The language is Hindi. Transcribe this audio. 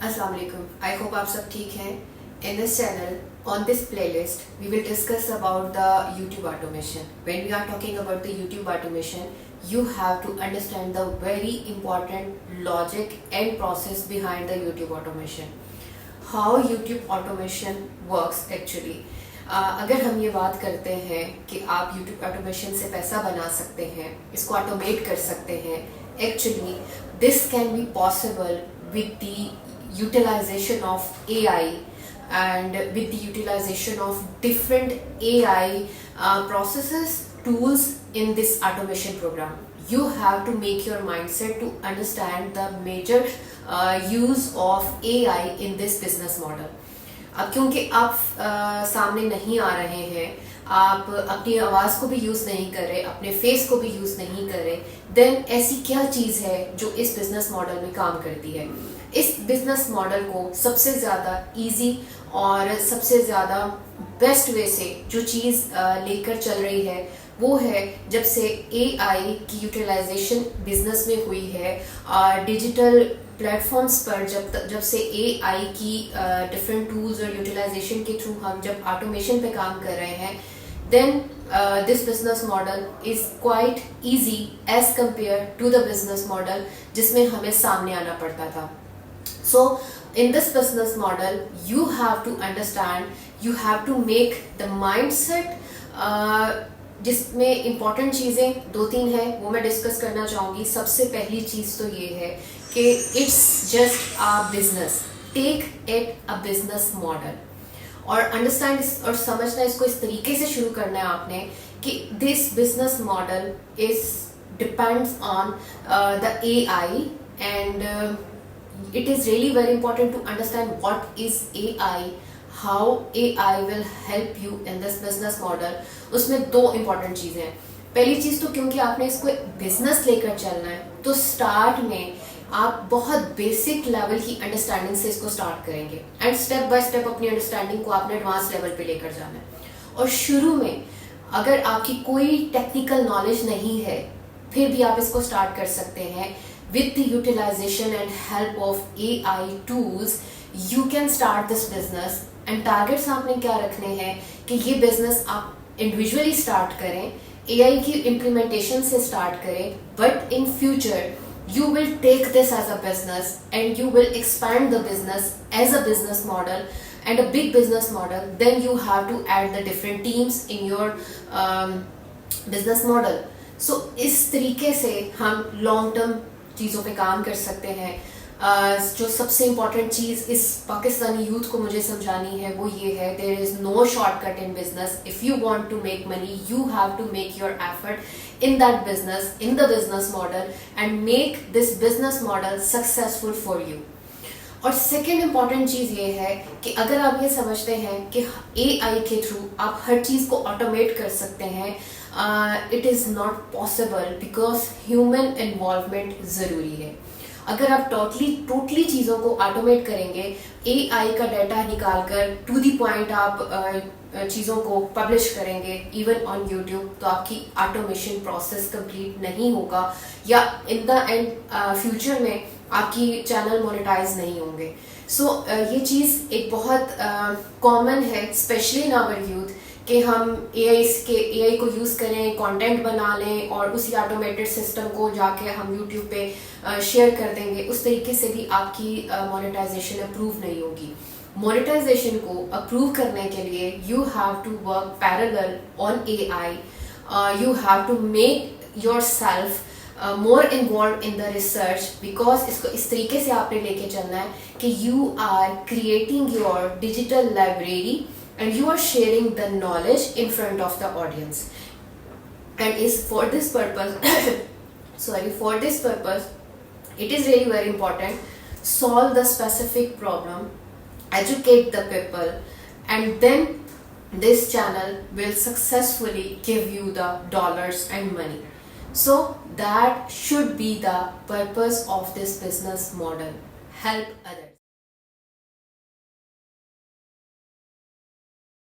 अस्सलाम वालेकुम। आई होप आप सब ठीक हैं। In this channel, on this playlist, we will discuss about the YouTube automation. When we are talking about the YouTube automation, you have to understand the very important logic and process behind the YouTube automation. How YouTube automation works actually. अगर हम ये बात करते हैं कि आप YouTube automation से पैसा बना सकते हैं, इसको automate कर सकते हैं, actually this can be possible with the utilization of AI and with the utilization of different AI processes, tools in this automation program. You have to make your mindset to understand the major use of AI in this business model. अब क्योंकि आप सामने नहीं आ रहे हैं, आप अपनी आवाज़ को भी यूज़ नहीं कर रहे, अपने फेस को भी यूज़ नहीं कर रहे, देन ऐसी क्या चीज़ है जो इस बिजनेस मॉडल में काम करती है। इस बिजनेस मॉडल को सबसे ज़्यादा इजी और सबसे ज़्यादा बेस्ट वे से जो चीज़ लेकर चल रही है वो है जब से AI की यूटिलाइजेशन बिजनेस में हुई है, डिजिटल प्लेटफॉर्म्स पर जब से AI की डिफरेंट टूल्स और यूटिलाइजेशन के थ्रू हम जब ऑटोमेशन पे काम कर रहे हैं, then this business model is quite easy as compared to the business model जिसमें हमें सामने आना पड़ता था. So in this business model you have to understand, you have to make the mindset जिसमें इम्पॉर्टेंट चीज़ें 2-3 हैं वो मैं डिस्कस करना चाहूँगी. सबसे पहली चीज़ तो ये है कि it's just a business, take it a business model और अंडरस्टैंड और समझना इसको इस तरीके से शुरू करना है आपने कि this business model is depends on the AI and it is really very important to understand what is AI, how AI will help you in this business model. उसमें 2 important चीज़ें हैं. पहली चीज़ तो क्योंकि आपने इसको बिजनेस लेकर चलना है तो स्टार्ट में आप बहुत बेसिक लेवल की अंडरस्टैंडिंग से इसको स्टार्ट करेंगे एंड स्टेप बाय स्टेप अपनी अंडरस्टैंडिंग को आपने एडवांस लेवल पे लेकर जाना है. और शुरू में अगर आपकी कोई टेक्निकल नॉलेज नहीं है फिर भी आप इसको स्टार्ट कर सकते हैं. With the utilization and help of AI tools, you can start this business. And targets आपने क्या रखने हैं कि ये business आप individually start करें, AI की implementation से start करें, but in future you will take this as a business and you will expand the business as a business model and a big business model. Then you have to add the different teams in your business model. So इस तरीके से हम long term चीज़ों पे काम कर सकते हैं. जो सबसे इम्पॉर्टेंट चीज़ इस पाकिस्तानी यूथ को मुझे समझानी है वो ये है, there is no shortcut in business. If you want to make money you have to make your effort in that business, in the business model and make this business model successful for you. और सेकेंड इम्पॉर्टेंट चीज़ ये है कि अगर आप ये समझते हैं कि AI के थ्रू आप हर चीज़ को ऑटोमेट कर सकते हैं, it is not possible because human involvement ज़रूरी है. अगर आप टोटली चीज़ों को ऑटोमेट करेंगे, AI का डाटा निकाल कर टू दी पॉइंट आप चीज़ों को पब्लिश करेंगे इवन ऑन YouTube, तो आपकी ऑटोमेशन प्रोसेस कंप्लीट नहीं होगा या इन द एंड फ्यूचर में आपकी चैनल मोनेटाइज नहीं होंगे. सो ये चीज़ एक बहुत कॉमन है स्पेशली इन आवर यूथ कि हम AI को यूज़ करें, कंटेंट बना लें और उसी ऑटोमेटेड सिस्टम को जाके हम YouTube पे शेयर कर देंगे. उस तरीके से भी आपकी मोनेटाइजेशन अप्रूव नहीं होगी. मोनेटाइजेशन को अप्रूव करने के लिए you have to work parallel on AI. You have to make yourself more involve in the research because इसको इस तरीके से आपने लेके चलना है कि you are creating your digital library and you are sharing the knowledge in front of the audience. And is for this purpose for this purpose it is really very important, solve the specific problem, educate the people, and then this channel will successfully give you the dollars and money. So that should be the purpose of this business model, help others.